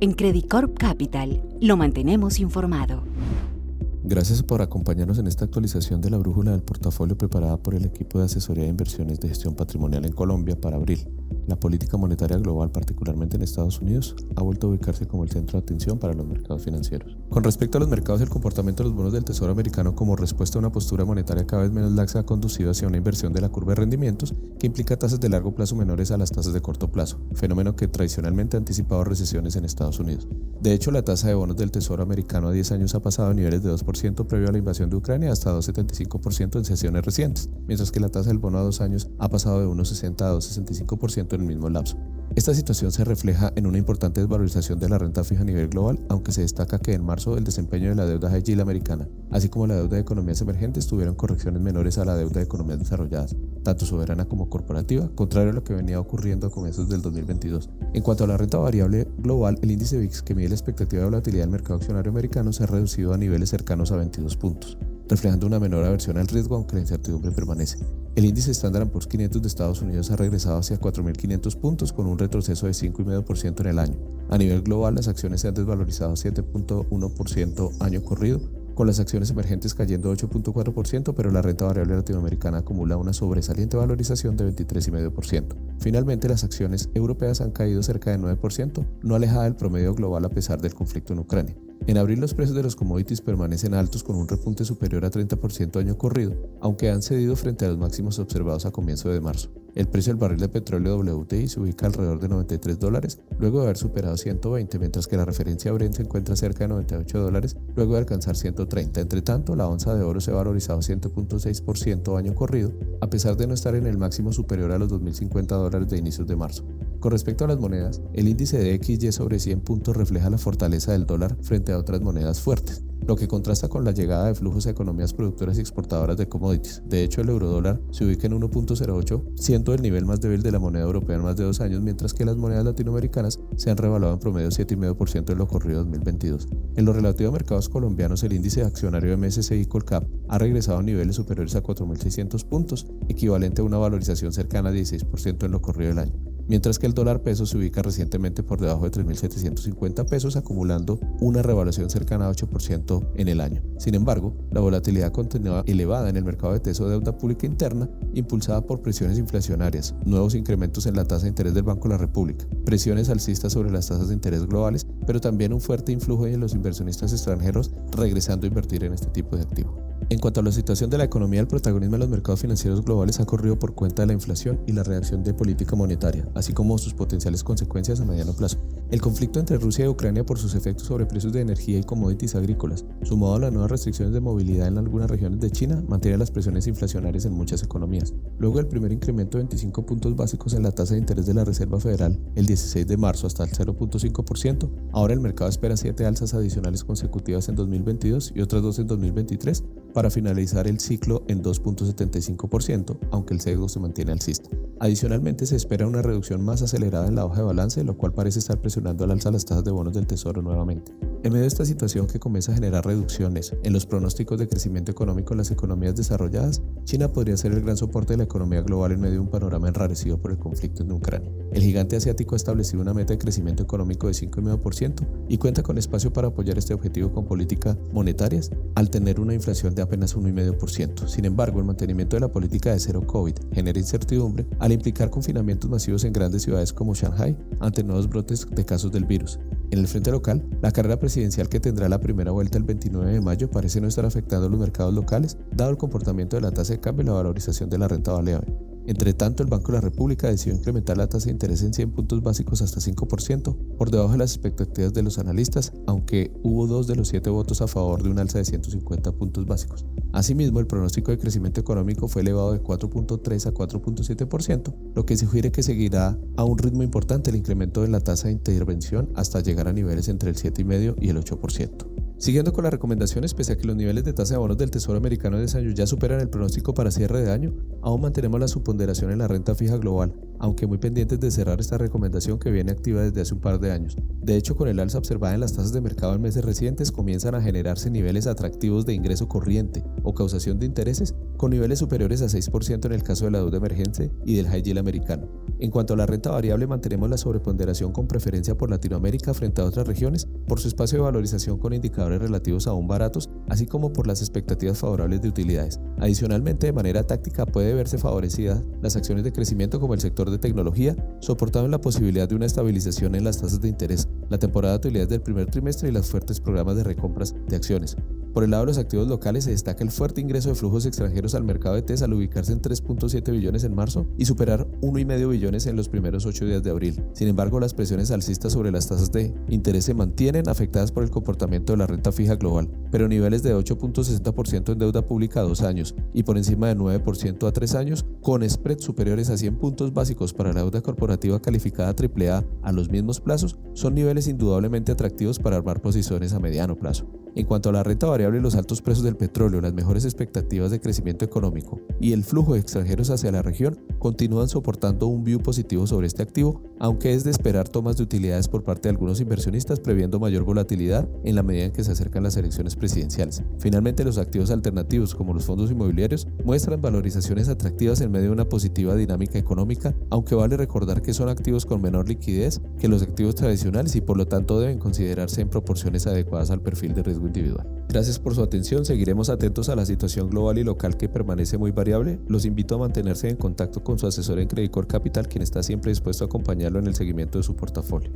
En Credit Corp Capital lo mantenemos informado. Gracias por acompañarnos en esta actualización de la brújula del portafolio preparada por el equipo de asesoría de inversiones de gestión patrimonial en Colombia para abril. La política monetaria global, particularmente en Estados Unidos, ha vuelto a ubicarse como el centro de atención para los mercados financieros. Con respecto a los mercados, el comportamiento de los bonos del Tesoro americano como respuesta a una postura monetaria cada vez menos laxa ha conducido hacia una inversión de la curva de rendimientos que implica tasas de largo plazo menores a las tasas de corto plazo, fenómeno que tradicionalmente ha anticipado recesiones en Estados Unidos. De hecho, la tasa de bonos del Tesoro americano a 10 años ha pasado a niveles de 2% previo a la invasión de Ucrania hasta 2,75% en sesiones recientes, mientras que la tasa del bono a 2 años ha pasado de 1,60 a 2,65% en el mismo lapso. Esta situación se refleja en una importante desvalorización de la renta fija a nivel global, aunque se destaca que en marzo el desempeño de la deuda high yield americana, así como la deuda de economías emergentes, tuvieron correcciones menores a la deuda de economías desarrolladas, tanto soberana como corporativa, contrario a lo que venía ocurriendo a comienzos del 2022. En cuanto a la renta variable global, el índice VIX, que mide la expectativa de volatilidad del mercado accionario americano, se ha reducido a niveles cercanos a 22 puntos, reflejando una menor aversión al riesgo aunque la incertidumbre permanece. El índice Standard & Poor's 500 de Estados Unidos ha regresado hacia 4.500 puntos con un retroceso de 5,5% en el año. A nivel global, las acciones se han desvalorizado 7,1% año corrido, con las acciones emergentes cayendo 8,4%, pero la renta variable latinoamericana acumula una sobresaliente valorización de 23,5%. Finalmente, las acciones europeas han caído cerca de 9%, no alejada del promedio global a pesar del conflicto en Ucrania. En abril los precios de los commodities permanecen altos con un repunte superior a 30% año corrido, aunque han cedido frente a los máximos observados a comienzo de marzo. El precio del barril de petróleo WTI se ubica alrededor de $93, luego de haber superado 120, mientras que la referencia Brent se encuentra cerca de $98, luego de alcanzar 130. Entre tanto, la onza de oro se ha valorizado 100,6% año corrido, a pesar de no estar en el máximo superior a los $2.050 de inicios de marzo. Con respecto a las monedas, el índice de XY sobre 100 puntos refleja la fortaleza del dólar frente a otras monedas fuertes, lo que contrasta con la llegada de flujos a economías productoras y exportadoras de commodities. De hecho, el eurodólar se ubica en 1,08, siendo el nivel más débil de la moneda europea en más de 2 años, mientras que las monedas latinoamericanas se han revaluado en promedio 7,5% en lo corrido 2022. En lo relativo a mercados colombianos, el índice accionario MSCI Colcap ha regresado a niveles superiores a 4.600 puntos, equivalente a una valorización cercana a 16% en lo corrido del año, mientras que el dólar peso se ubica recientemente por debajo de 3.750 pesos, acumulando una revaluación cercana a 8% en el año. Sin embargo, la volatilidad continúa elevada en el mercado de Tesoro de deuda pública interna, impulsada por presiones inflacionarias, nuevos incrementos en la tasa de interés del Banco de la República, presiones alcistas sobre las tasas de interés globales, pero también un fuerte influjo de los inversionistas extranjeros regresando a invertir en este tipo de activo. En cuanto a la situación de la economía, el protagonismo de los mercados financieros globales ha corrido por cuenta de la inflación y la reacción de política monetaria, así como sus potenciales consecuencias a mediano plazo. El conflicto entre Rusia y Ucrania por sus efectos sobre precios de energía y commodities agrícolas, sumado a las nuevas restricciones de movilidad en algunas regiones de China, mantiene las presiones inflacionarias en muchas economías. Luego del primer incremento de 25 puntos básicos en la tasa de interés de la Reserva Federal el 16 de marzo hasta el 0,5%, ahora el mercado espera 7 alzas adicionales consecutivas en 2022 y otras 2 en 2023, para finalizar el ciclo en 2,75%, aunque el sesgo se mantiene alcista. Adicionalmente, se espera una reducción más acelerada en la hoja de balance, lo cual parece estar presionando al alza las tasas de bonos del Tesoro nuevamente. En medio de esta situación que comienza a generar reducciones en los pronósticos de crecimiento económico en las economías desarrolladas, China podría ser el gran soporte de la economía global en medio de un panorama enrarecido por el conflicto en Ucrania. El gigante asiático ha establecido una meta de crecimiento económico de 5,5% y cuenta con espacio para apoyar este objetivo con políticas monetarias al tener una inflación de apenas 1,5%. Sin embargo, el mantenimiento de la política de cero COVID genera incertidumbre al implicar confinamientos masivos en grandes ciudades como Shanghái ante nuevos brotes de casos del virus. En el frente local, la carrera presidencial que tendrá la primera vuelta el 29 de mayo parece no estar afectando a los mercados locales, dado el comportamiento de la tasa de cambio y la valorización de la renta variable. Entre tanto, el Banco de la República decidió incrementar la tasa de interés en 100 puntos básicos hasta 5%, por debajo de las expectativas de los analistas, aunque hubo 2 de los 7 votos a favor de un alza de 150 puntos básicos. Asimismo, el pronóstico de crecimiento económico fue elevado de 4,3 a 4,7%, lo que sugiere que seguirá a un ritmo importante el incremento en la tasa de intervención hasta llegar a niveles entre el 7,5 y el 8%. Siguiendo con las recomendaciones, pese a que los niveles de tasa de bonos del Tesoro americano de 10 años ya superan el pronóstico para cierre de año, aún mantenemos la subponderación en la renta fija global, aunque muy pendientes de cerrar esta recomendación que viene activa desde hace un par de años. De hecho, con el alza observada en las tasas de mercado en meses recientes, comienzan a generarse niveles atractivos de ingreso corriente o causación de intereses, con niveles superiores a 6% en el caso de la deuda emergente y del high yield americano. En cuanto a la renta variable, mantenemos la sobreponderación con preferencia por Latinoamérica frente a otras regiones, por su espacio de valorización con indicadores relativos aún baratos, así como por las expectativas favorables de utilidades. Adicionalmente, de manera táctica puede verse favorecida las acciones de crecimiento como el sector de tecnología, soportado en la posibilidad de una estabilización en las tasas de interés, la temporada de utilidades del primer trimestre y los fuertes programas de recompras de acciones. Por el lado de los activos locales se destaca el fuerte ingreso de flujos extranjeros al mercado de TES al ubicarse en 3.7 billones en marzo y superar 1,5 billones en los primeros 8 días de abril. Sin embargo, las presiones alcistas sobre las tasas de interés se mantienen afectadas por el comportamiento de la renta fija global, pero niveles de 8.60% en deuda pública a 2 años y por encima de 9% a 3 años, con spreads superiores a 100 puntos básicos para la deuda corporativa calificada AAA a los mismos plazos, son niveles indudablemente atractivos para armar posiciones a mediano plazo. En cuanto a la renta variable, los altos precios del petróleo, las mejores expectativas de crecimiento económico y el flujo de extranjeros hacia la región continúan soportando un view positivo sobre este activo, aunque es de esperar tomas de utilidades por parte de algunos inversionistas previendo mayor volatilidad en la medida en que se acercan las elecciones presidenciales. Finalmente, los activos alternativos como los fondos inmobiliarios muestran valorizaciones atractivas en medio de una positiva dinámica económica, aunque vale recordar que son activos con menor liquidez que los activos tradicionales y por lo tanto deben considerarse en proporciones adecuadas al perfil de riesgo individual. Gracias por su atención, seguiremos atentos a la situación global y local que permanece muy variable. Los invito a mantenerse en contacto con su asesor en Credicorp Capital, quien está siempre dispuesto a acompañarlo en el seguimiento de su portafolio.